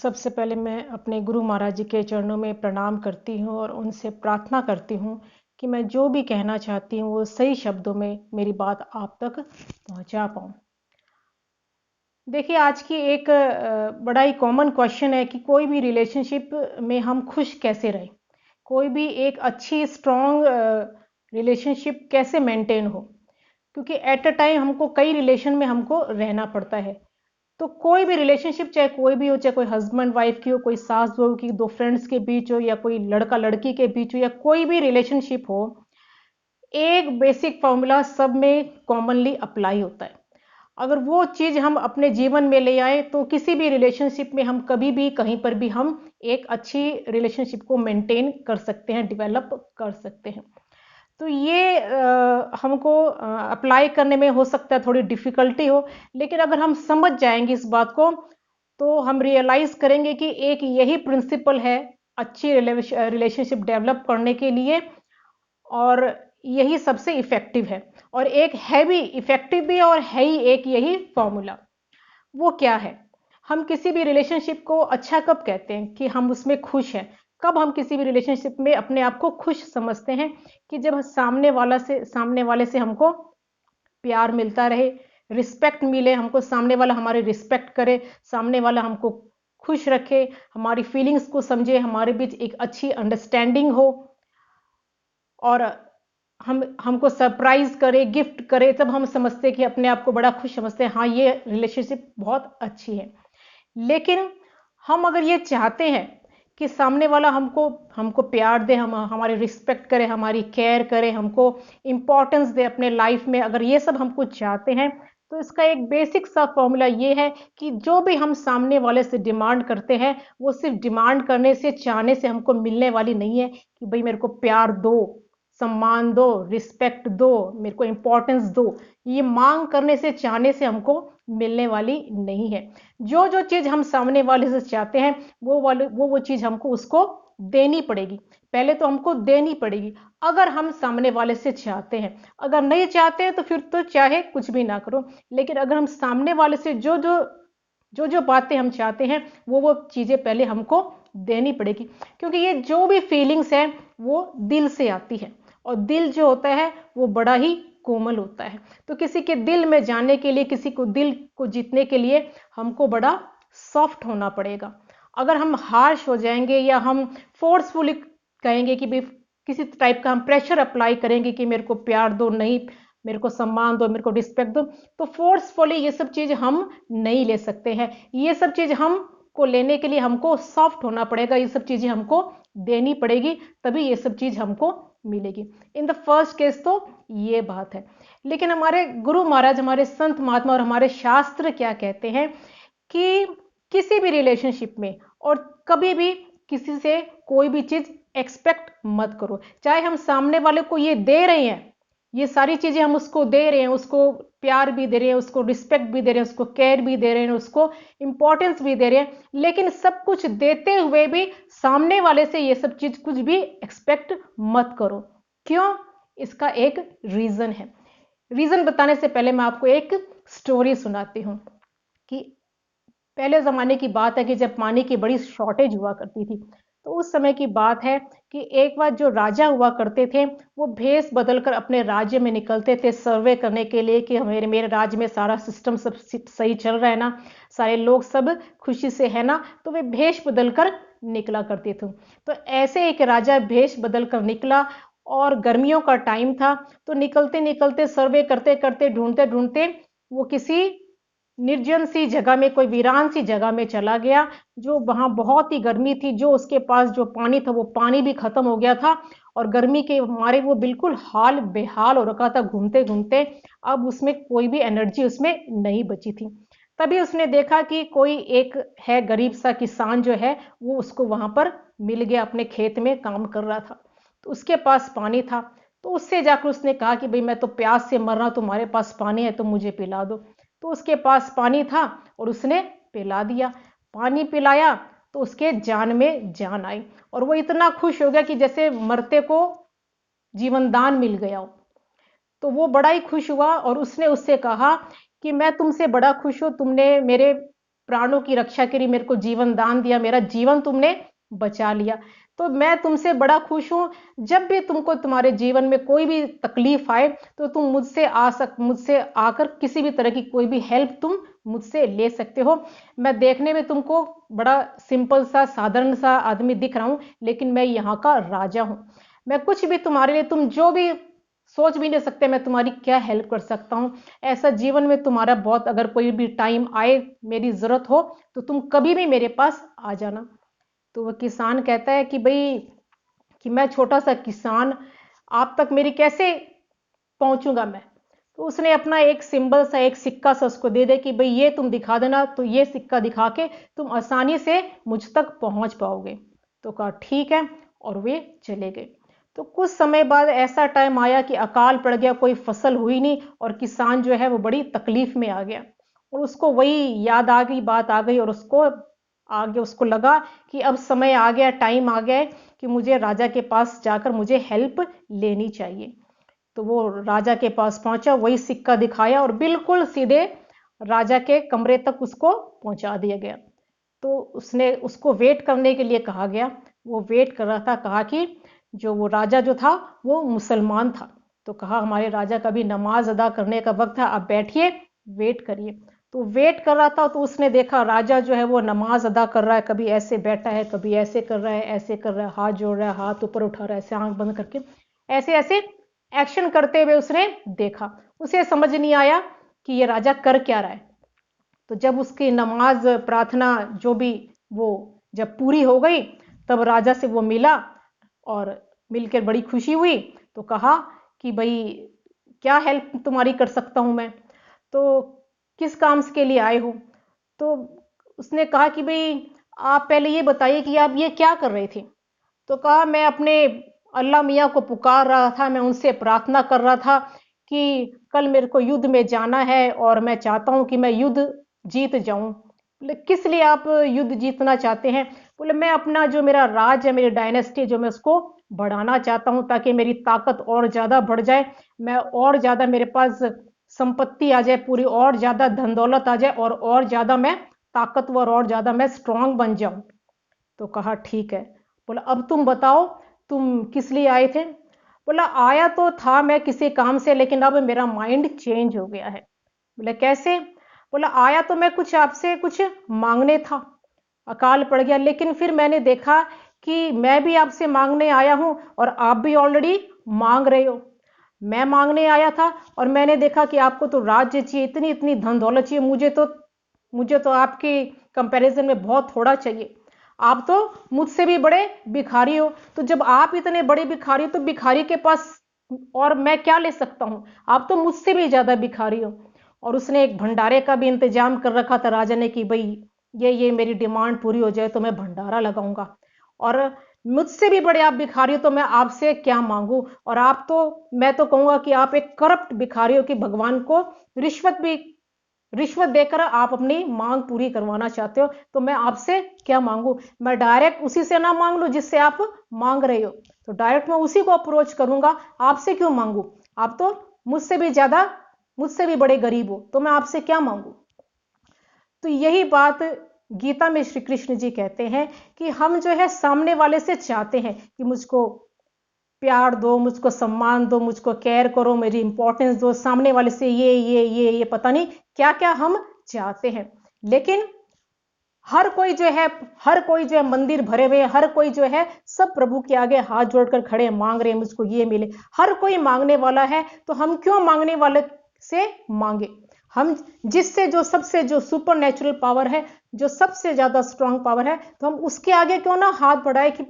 सबसे पहले मैं अपने गुरु महाराज जी के चरणों में प्रणाम करती हूँ और उनसे प्रार्थना करती हूँ कि मैं जो भी कहना चाहती हूँ वो सही शब्दों में मेरी बात आप तक पहुँचा पाऊँ। देखिए, आज की एक बड़ा ही कॉमन क्वेश्चन है कि कोई भी रिलेशनशिप में हम खुश कैसे रहें? कोई भी एक अच्छी स्ट्रॉन्ग रिलेशनशिप कैसे मेंटेन हो? क्योंकि एट अ टाइम हमको कई रिलेशन में हमको रहना पड़ता है। तो कोई भी रिलेशनशिप चाहे कोई भी हो, चाहे कोई हस्बैंड वाइफ की हो, कोई सास बहू की, दो फ्रेंड्स के बीच हो, या कोई लड़का लड़की के बीच हो, या कोई भी रिलेशनशिप हो, एक बेसिक फॉर्मूला सब में कॉमनली अप्लाई होता है। अगर वो चीज़ हम अपने जीवन में ले आए तो किसी भी रिलेशनशिप में हम कभी भी कहीं पर भी हम एक अच्छी रिलेशनशिप को मेंटेन कर सकते हैं, डेवलप कर सकते हैं। तो ये हमको अप्लाई करने में हो सकता है थोड़ी डिफ़िकल्टी हो, लेकिन अगर हम समझ जाएँगे इस बात को, तो हम रियलाइज़ करेंगे कि एक यही प्रिंसिपल है अच्छी रिलेशनशिप डेवलप करने के लिए, और यही सबसे इफ़ेक्टिव है। और एक है भी इफ़ेक्टिव भी, और है ही एक यही फ़ॉर्मूला। वो क्या है? हम किसी भी रिलेशनशिप को अच्छा कब कहते हैं कि हम उसमें खुश हैं? कब हम किसी भी रिलेशनशिप में अपने आप को खुश समझते हैं? कि जब सामने वाले से हमको प्यार मिलता रहे, रिस्पेक्ट मिले, हमको सामने वाला हमारी रिस्पेक्ट करे, सामने वाला हमको खुश रखे, हमारी फीलिंग्स को समझे, हमारे बीच एक अच्छी अंडरस्टैंडिंग हो, और हमको सरप्राइज़ करे, गिफ्ट करे, तब हम समझते हैं कि अपने आप को बड़ा खुश समझते हैं, हाँ, ये रिलेशनशिप बहुत अच्छी है। लेकिन हम अगर ये चाहते हैं कि सामने वाला हमको हमको प्यार दे, हम हमारी रिस्पेक्ट करे, हमारी केयर करे, हमको इम्पोर्टेंस दे अपने लाइफ में, अगर ये सब हमको चाहते हैं, तो इसका एक बेसिक सा फॉर्मूला ये है कि जो भी हम सामने वाले से डिमांड करते हैं, वो सिर्फ डिमांड करने से, चाहने से हमको मिलने वाली नहीं है कि भाई मेरे को प्यार दो, सम्मान दो, रिस्पेक्ट दो, मेरे को इम्पोर्टेंस दो। ये मांग करने से, चाहने से हमको मिलने वाली नहीं है। जो जो चीज़ हम सामने वाले से चाहते हैं, वो चीज़ हमको उसको देनी पड़ेगी। पहले तो हमको देनी पड़ेगी, अगर हम सामने वाले से चाहते हैं। अगर नहीं चाहते हैं तो फिर तो चाहे कुछ भी ना करो। लेकिन अगर हम सामने वाले से जो बातें हम चाहते हैं, वो चीज़ें पहले हमको देनी पड़ेगी। क्योंकि ये जो भी फीलिंग्स है वो दिल से आती है, और दिल जो होता है वो बड़ा ही कोमल होता है। तो किसी के दिल में जाने के लिए, किसी को दिल को जीतने के लिए हमको बड़ा सॉफ्ट होना पड़ेगा। अगर हम हार्श हो जाएंगे, या हम फोर्सफुली कहेंगे कि भाई किसी टाइप का हम प्रेशर अप्लाई करेंगे कि मेरे को प्यार दो, नहीं मेरे को सम्मान दो, मेरे को रिस्पेक्ट दो, तो फोर्सफुली ये सब चीज़ हम नहीं ले सकते हैं। ये सब चीज़ हमको लेने के लिए हमको सॉफ्ट होना पड़ेगा, ये सब चीज़ें हमको देनी पड़ेगी, तभी ये सब चीज़ हमको मिलेगी। इन द फर्स्ट केस तो ये बात है। लेकिन हमारे गुरु महाराज, हमारे संत महात्मा और हमारे शास्त्र क्या कहते हैं कि किसी भी रिलेशनशिप में और कभी भी किसी से कोई भी चीज़ एक्सपेक्ट मत करो। चाहे हम सामने वाले को ये दे रहे हैं, ये सारी चीज़ें हम उसको दे रहे हैं, उसको प्यार भी दे रहे हैं, उसको रिस्पेक्ट भी दे रहे हैं, उसको केयर भी दे रहे हैं, उसको इंपॉर्टेंस भी दे रहे हैं, लेकिन सब कुछ देते हुए भी सामने वाले से ये सब चीज़ कुछ भी एक्सपेक्ट मत करो। क्यों? इसका एक रीज़न है। रीज़न बताने से पहले मैं आपको एक स्टोरी सुनाती हूँ कि पहले ज़माने की बात है कि जब पानी की बड़ी शॉर्टेज हुआ करती थी। तो उस समय की बात है कि एक बार जो राजा हुआ करते थे, वो भेष बदलकर अपने राज्य में निकलते थे सर्वे करने के लिए कि मेरे मेरे राज्य में सारा सिस्टम सब सही चल रहा है ना, सारे लोग सब खुशी से है ना, तो वे भेष बदलकर निकला करते थे। तो ऐसे एक राजा भेष बदलकर निकला, और गर्मियों का टाइम था, तो निकलते-निकलते सर्वे करते-करते, ढूँढते-ढूँढते वो किसी निर्जन सी जगह में, कोई वीरान सी जगह में चला गया, जो वहाँ बहुत ही गर्मी थी, जो उसके पास जो पानी था वो पानी भी खत्म हो गया था, और गर्मी के मारे वो बिल्कुल हाल बेहाल हो रखा था घूमते-घूमते। अब उसमें कोई भी एनर्जी उसमें नहीं बची थी। तभी उसने देखा कि कोई एक है गरीब सा किसान जो है, वो उसको वहाँ पर मिल गया, अपने खेत में काम कर रहा था। तो उसके पास पानी था, तो उससे जाकर उसने कहा कि भई मैं तो प्यास से मर रहा हूँ, तुम्हारे पास पानी है तो मुझे पिला दो। तो उसके पास पानी था और उसने पिला दिया। पानी पिलाया तो उसके जान में जान आई, और वो इतना खुश हो गया कि जैसे मरते को जीवन दान मिल गया हो। तो वो बड़ा ही खुश हुआ, और उसने उससे कहा कि मैं तुमसे बड़ा खुश हूँ, तुमने मेरे प्राणों की रक्षा के लिए मेरे को जीवन दान दिया, मेरा जीवन तुमने बचा लिया, तो मैं तुमसे बड़ा खुश हूँ। जब भी तुमको तुम्हारे जीवन में कोई भी तकलीफ आए तो तुम मुझसे आकर किसी भी तरह की कोई भी हेल्प तुम मुझसे ले सकते हो। मैं देखने में तुमको बड़ा सिंपल सा साधारण सा आदमी दिख रहा हूँ, लेकिन मैं यहाँ का राजा हूँ। मैं कुछ भी तुम्हारे लिए, तुम जो भी सोच भी नहीं सकते मैं तुम्हारी क्या हेल्प कर सकता हूँ। ऐसा जीवन में तुम्हारा बहुत, अगर कोई भी टाइम आए, मेरी जरूरत हो, तो तुम कभी भी मेरे पास आ जाना। तो वह किसान कहता है कि भाई, कि मैं छोटा सा किसान, आप तक मेरी कैसे पहुंचूंगा मैं। तो उसने अपना एक सिंबल सा, एक सिक्का सा उसको दे दे कि भाई ये तुम दिखा देना, तो ये सिक्का दिखा के तुम आसानी से मुझ तक पहुंच पाओगे। तो कहा ठीक है, और वे चले गए। तो कुछ समय बाद ऐसा टाइम आया कि अकाल पड़ गया, कोई फसल हुई नहीं, और किसान जो है वो बड़ी तकलीफ में आ गया, और उसको वही याद आ गई, बात आ गई, और उसको लगा कि अब समय आ गया, टाइम आ गया है कि मुझे राजा के पास जाकर मुझे हेल्प लेनी चाहिए। तो वो राजा के पास पहुंचा, वही सिक्का दिखाया, और बिल्कुल सीधे राजा के कमरे तक उसको पहुंचा दिया गया। तो उसको वेट करने के लिए कहा गया। वो वेट कर रहा था। कहा कि जो वो राजा जो था वो मुसलमान था, तो कहा हमारे राजा का भी नमाज अदा करने का वक्त है, आप बैठिए, वेट करिए। तो वेट कर रहा था, तो उसने देखा राजा जो है वो नमाज अदा कर रहा है, कभी ऐसे बैठा है, कभी ऐसे कर रहा है, ऐसे कर रहा है, हाथ जोड़ रहा है, हाथ ऊपर उठा रहा है, ऐसे आंख बंद करके, ऐसे ऐसे एक्शन करते हुए उसने देखा। उसे समझ नहीं आया कि ये राजा कर क्या रहा है। तो जब उसकी नमाज प्रार्थना जो भी वो जब पूरी हो गई, तब राजा से वो मिला, और मिलकर बड़ी खुशी हुई। तो कहा कि भाई, क्या हेल्प तुम्हारी कर सकता हूं मैं, तो किस काम के लिए आए हो। तो उसने कहा कि भाई, आप पहले ये बताइए कि आप ये क्या कर रहे थे। तो कहा, मैं अपने अल्लाह मियाँ को पुकार रहा था, मैं उनसे प्रार्थना कर रहा था कि कल मेरे को युद्ध में जाना है, और मैं चाहता हूं कि मैं युद्ध जीत जाऊं। बोले, किस लिए आप युद्ध जीतना चाहते हैं। बोले, मैं अपना जो मेरा राज है, मेरी डायनेस्टी जो, मैं उसको बढ़ाना चाहता हूं, ताकि मेरी ताकत और ज्यादा बढ़ जाए, मैं और ज्यादा, मेरे पास संपत्ति आ जाए पूरी, और ज्यादा धन दौलत आ जाए, और ज्यादा मैं ताकतवर, और ज्यादा मैं स्ट्रांग बन जाऊं। तो कहा ठीक है। बोला, अब तुम बताओ, तुम किस लिए आए थे। बोला, आया तो था मैं किसी काम से, लेकिन अब मेरा माइंड चेंज हो गया है। बोले, कैसे। बोला, आया तो मैं कुछ आपसे कुछ मांगने था, अकाल पड़ गया, लेकिन फिर मैंने देखा कि मैं भी आपसे मांगने आया हूं, और आप भी ऑलरेडी मांग रहे हो। मैं मांगने आया था, और मैंने देखा कि आपको तो राज्य चाहिए, इतनी इतनी धन दौलत चाहिए, मुझे तो आपकी कंपैरिजन में बहुत थोड़ा चाहिए। आप तो मुझसे भी बड़े भिखारी हो। तो जब आप इतने बड़े भिखारी हो, तो भिखारी के पास और मैं क्या ले सकता हूं, आप तो मुझसे भी ज्यादा भिखारी हो। और उसने एक भंडारे का भी इंतजाम कर रखा था राजा ने कि भाई, ये मेरी डिमांड पूरी हो जाए तो मैं भंडारा लगाऊंगा, और मुझसे भी बड़े आप भिखारी हो, तो मैं आपसे क्या मांगू। और आप तो, मैं तो कहूंगा कि आप एक करप्ट भिखारी हो, कि भगवान को रिश्वत देकर आप अपनी मांग पूरी करवाना चाहते हो। तो मैं आपसे क्या मांगू, मैं डायरेक्ट उसी से ना मांग लूं जिससे आप मांग रहे हो, तो डायरेक्ट मैं उसी को अप्रोच करूंगा, आपसे क्यों मांगू। आप तो मुझसे भी बड़े गरीब हो, तो मैं आपसे क्या मांगू। तो यही बात गीता में श्री कृष्ण जी कहते हैं कि हम जो है सामने वाले से चाहते हैं कि मुझको प्यार दो, मुझको सम्मान दो, मुझको केयर करो, मेरी इंपॉर्टेंस दो। सामने वाले से ये पता नहीं क्या क्या हम चाहते हैं। लेकिन हर कोई जो है मंदिर भरे हुए, हर कोई जो है सब प्रभु के आगे हाथ जोड़कर खड़े मांग रहे हैं, मुझको ये मिले। हर कोई मांगने वाला है, तो हम क्यों मांगने वाले से मांगे। हम जिससे जो सबसे जो सुपर नेचुरल पावर है, जो सबसे ज्यादा स्ट्रांग पावर है, तो हम उसके आगे क्यों ना हाथ बढ़ाए कि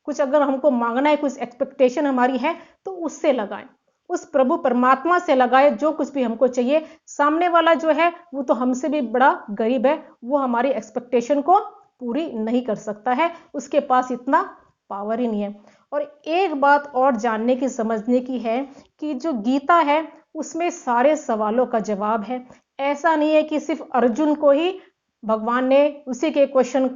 कुछ अगर हमको मांगना है, कुछ एक्सपेक्टेशन हमारी है, तो उससे लगाएं, उस प्रभु परमात्मा से लगाए जो कुछ भी हमको चाहिए। सामने वाला जो है वो तो हमसे भी बड़ा गरीब है, वो हमारी एक्सपेक्टेशन को पूरी नहीं कर सकता है, उसके पास इतना पावर ही नहीं है। और एक बात और जानने की, समझने की है कि जो गीता है उसमें सारे सवालों का जवाब है। ऐसा नहीं है कि सिर्फ अर्जुन को ही भगवान ने उसी के क्वेश्चन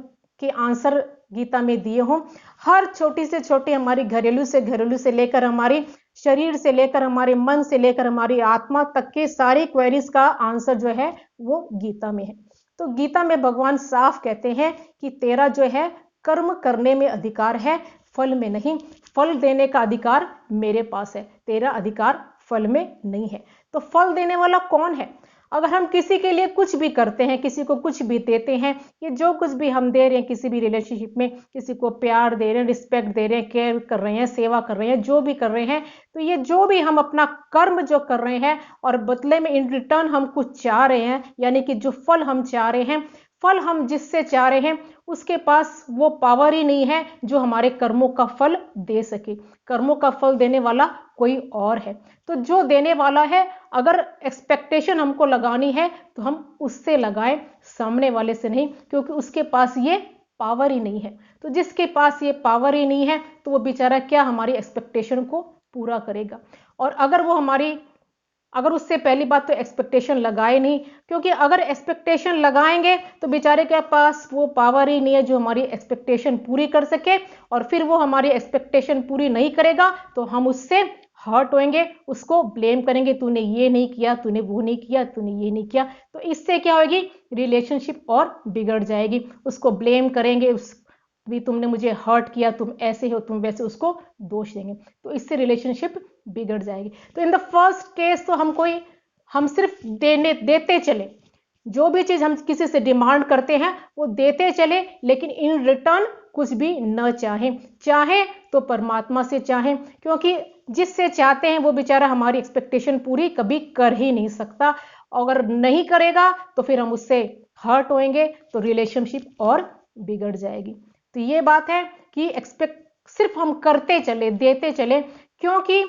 के आंसर गीता में दिए हों। हर छोटी से छोटी हमारी घरेलू से लेकर हमारी शरीर से लेकर हमारे मन से लेकर हमारी आत्मा तक के सारी क्वेरीज का आंसर जो है वो गीता में है। तो गीता में भगवान साफ कहते हैं कि तेरा जो है कर्म करने में अधिकार है, फल में नहीं। फल देने का अधिकार मेरे पास है, तेरा अधिकार फल में नहीं है। तो फल देने वाला कौन है? अगर हम किसी के लिए कुछ भी करते हैं, किसी को कुछ भी देते हैं, ये जो कुछ भी हम दे रहे हैं किसी भी रिलेशनशिप में, किसी को प्यार दे रहे हैं, रिस्पेक्ट दे रहे हैं, केयर कर रहे हैं, सेवा कर रहे हैं, जो भी कर रहे हैं, तो ये जो भी हम अपना कर्म जो कर रहे हैं और बदले में इन रिटर्न हम कुछ चाह रहे हैं, यानी कि जो फल हम चाह रहे हैं, फल हम जिससे चाह रहे हैं उसके पास वो पावर ही नहीं है जो हमारे कर्मों का फल दे सके। कर्मों का फल देने वाला कोई और है। तो जो देने वाला है, अगर एक्सपेक्टेशन हमको लगानी है तो हम उससे लगाएं, सामने वाले से नहीं, क्योंकि उसके पास ये पावर ही नहीं है। तो जिसके पास ये पावर ही नहीं है तो वो बेचारा क्या हमारी एक्सपेक्टेशन को पूरा करेगा। और अगर उससे पहली बात तो एक्सपेक्टेशन लगाए नहीं, क्योंकि अगर एक्सपेक्टेशन लगाएंगे तो बेचारे के पास वो पावर ही नहीं है जो हमारी एक्सपेक्टेशन पूरी कर सके, और फिर वो हमारी एक्सपेक्टेशन पूरी नहीं करेगा तो हम उससे हर्ट होंगे, उसको ब्लेम करेंगे, तूने ये नहीं किया, तूने वो नहीं किया, तूने ये नहीं किया। तो इससे क्या होगी, रिलेशनशिप और बिगड़ जाएगी। उसको ब्लेम करेंगे, भी तुमने मुझे हर्ट किया, तुम ऐसे हो, तुम वैसे, उसको दोष देंगे, तो इससे रिलेशनशिप बिगड़ जाएगी। तो इन द फर्स्ट केस तो हम सिर्फ देते चले, जो भी चीज हम किसी से डिमांड करते हैं वो देते चले, लेकिन इन रिटर्न कुछ भी न चाहें तो परमात्मा से चाहें, क्योंकि जिससे चाहते हैं वो बेचारा हमारी एक्सपेक्टेशन पूरी कभी कर ही नहीं सकता। अगर नहीं करेगा तो फिर हम उससे हर्ट होंगे, तो रिलेशनशिप और बिगड़ जाएगी। तो ये बात है कि सिर्फ हम करते चले, देते चले, क्योंकि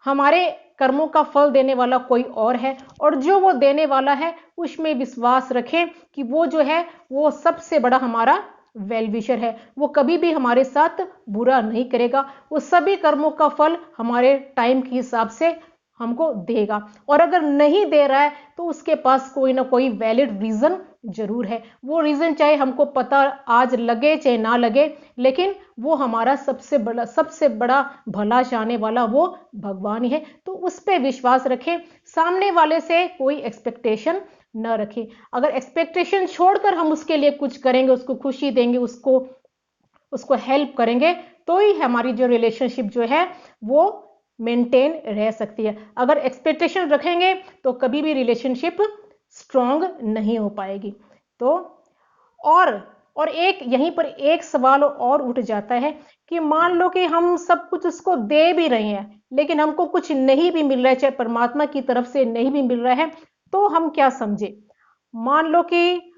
हमारे कर्मों का फल देने वाला कोई और है, और जो वो देने वाला है उसमें विश्वास रखें कि वो जो है वो सबसे बड़ा हमारा वेल विशर है। वो कभी भी हमारे साथ बुरा नहीं करेगा, वो सभी कर्मों का फल हमारे टाइम के हिसाब से हमको देगा। और अगर नहीं दे रहा है तो उसके पास कोई ना कोई वैलिड रीजन जरूर है। वो रीजन चाहे हमको पता आज लगे चाहे ना लगे, लेकिन वो हमारा सबसे बड़ा भला चाहने वाला वो भगवान ही है। तो उस पर विश्वास रखें, सामने वाले से कोई एक्सपेक्टेशन न रखें। अगर एक्सपेक्टेशन छोड़कर हम उसके लिए कुछ करेंगे, उसको खुशी देंगे, उसको हेल्प करेंगे, तो ही हमारी जो रिलेशनशिप जो है वो मेंटेन रह सकती है। अगर एक्सपेक्टेशन रखेंगे तो कभी भी रिलेशनशिप स्ट्रांग नहीं हो पाएगी। तो और एक यहीं पर एक सवाल और उठ जाता है कि मान लो कि हम सब कुछ उसको दे भी रहे हैं, लेकिन हमको कुछ नहीं भी मिल रहा है, चाहे परमात्मा की तरफ से नहीं भी मिल रहा है, तो हम क्या समझे। मान लो कि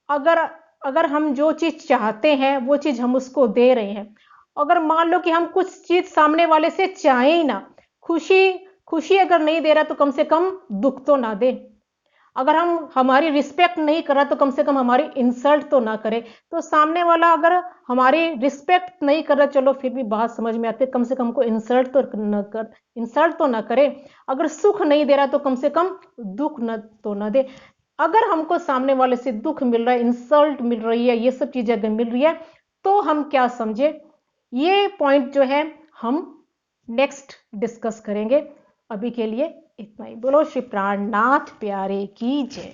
अगर हम जो चीज चाहते हैं वो चीज हम उसको दे रहे हैं, अगर मान लो कि हम कुछ चीज सामने वाले से चाहें ही ना, खुशी अगर नहीं दे रहा तो कम से कम दुख तो ना दे। अगर हमारी रिस्पेक्ट नहीं कर रहा तो कम से कम हमारी इंसल्ट तो ना करे। तो सामने वाला अगर हमारी रिस्पेक्ट नहीं कर रहा, चलो फिर भी बात समझ में आती है, कम से कम को इंसल्ट तो ना करे। अगर सुख नहीं दे रहा तो कम से कम दुख तो ना दे। अगर हमको सामने वाले से दुख मिल रहा है, इंसल्ट मिल रही है, ये सब चीजें अगर मिल रही है, तो हम क्या समझे, ये पॉइंट जो है हम नेक्स्ट डिस्कस करेंगे। अभी के लिए इतना ही। बोलो श्री प्राणनाथ प्यारे की जय।